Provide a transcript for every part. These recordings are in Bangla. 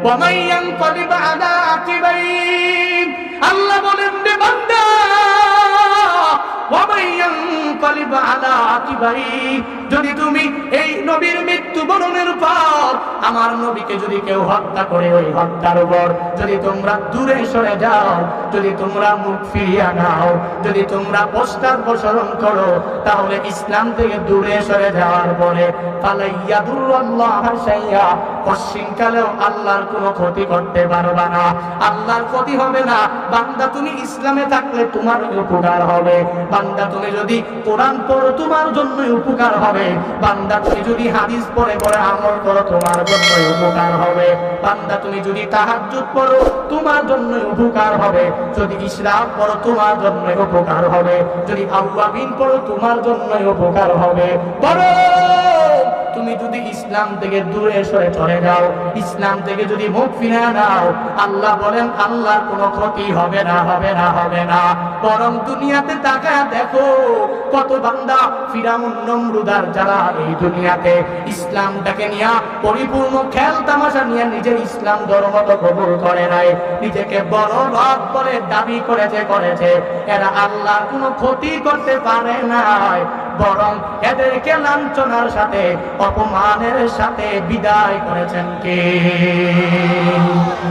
ওয়া মান ইয়ানকালিব আলা আকিবাইহি, আল্লাহ বলেন রে বান্দা, ওয়া মান ইয়ানকালিব আলা আকিবাইহি, যদি তুমি এই নবীর মৃত্যুবরণের পর আমার নবীকে যদি কেউ হত্যা করে, ওই হত্যার উপর যদি তোমরা দূরে সরে যাও, যদি তোমরা মুখ ফিরিয়ে নাও, যদি তোমরা পশ্চাদপসরণ করো, তাহলে ইসলাম থেকে দূরে সরে যাওয়ার পরে ফালাইয়াদুরুল্লাহ শাইআ, পশ্চিমকালেও আল্লাহর কোনো ক্ষতি করতে পারবা না, আল্লাহর ক্ষতি হবে না। বান্দা তুমি ইসলামে থাকলে তোমার উপকার হবে, বান্দা তুমি যদি কোরআন পড়ো তোমার জন্য উপকার হবে, বান্দা তুমি যদি হাদিস পড়ে পড়ে আমল করো তোমার জন্য উপকার হবে, বান্দা তুমি যদি তাহাজ্জুদ পড়ো তোমার জন্য উপকার হবে, যদি ইশরাক পড়ো তোমার জন্য উপকার হবে, যদি আওয়াবিন পড়ো তোমার জন্য উপকার হবে। পড়ো, তুমি যদি ইসলাম থেকে দূরে সরে চলে যাও, ইসলাম থেকে যদি মুখ ফিরিয়ে নাও, আল্লাহ বলেন আল্লাহর কোনো ক্ষতি হবে না, হবে না, হবে না। বরং দুনিয়াতে তাকায় দেখো কত বান্দা ফিরাউন নমরুদার যারা এই দুনিয়াতে ইসলামটাকে নিয়ে পরিপূর্ণ খেল তামাশা নিয়ে নিজের ইসলাম ধর্ম তো কবুল করে নাই, নিজেকে বড় রব বলে দাবি করেছে, এরা আল্লাহর কোনো ক্ষতি করতে পারে নাই, বরং এদেরকে লাঞ্ছনার সাথে অপমানের সাথে বিদায় করেছেন কে?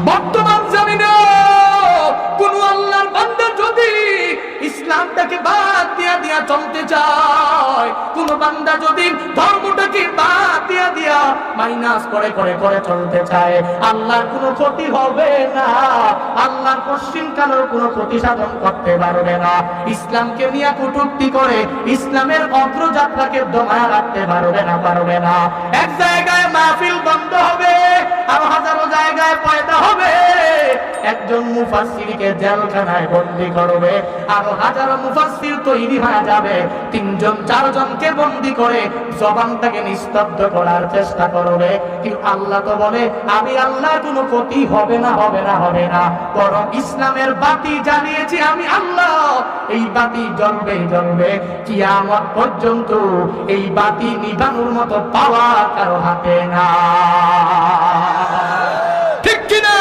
বর্তমান জামিনে কোন আল্লাহর বান্দা যদি ইসলামটাকে বাদ দিয়া চলতে চায়, কোন বান্দা যদি ধর্মটাকে বাদ দিয়া মাইনাস করে চলতে চায়, আল্লাহর কোনো ক্ষতি হবে না, আল্লাহর পশ্চিমকালের কোনো ক্ষতি সাধন করতে পারবে না। ইসলামকে নিয়ে কটূক্তি করে ইসলামের অগ্রযাত্রাকে দমায় রাখতে পারবে না। এক জায়গায় মাহফিল বন্ধ হবে, আর হাজারো জায়গায় পয়দা হবে। একজন মুফাসসিরকে জেলখানায় বন্দী করবে, আর হাজারো মুফাসসির তৈরি হয়ে যাবে, 3 জন 4 জনকে বন্দী করে জবানটাকে নিস্তব্ধ করার চেষ্টা করবে। কিন্তু আল্লাহ তো বলে আমি আল্লাহ কোনো ক্ষতি হবে না, হবে না, হবে না, বরং ইসলামের বাতি জ্বালিয়েছি আমি আল্লাহ, এই বাতি জ্বলবে কিয়ামত পর্যন্ত, এই বাতি নিভানোর মতো পাওয়ার কারো হাতে না। ঠিক কিনা?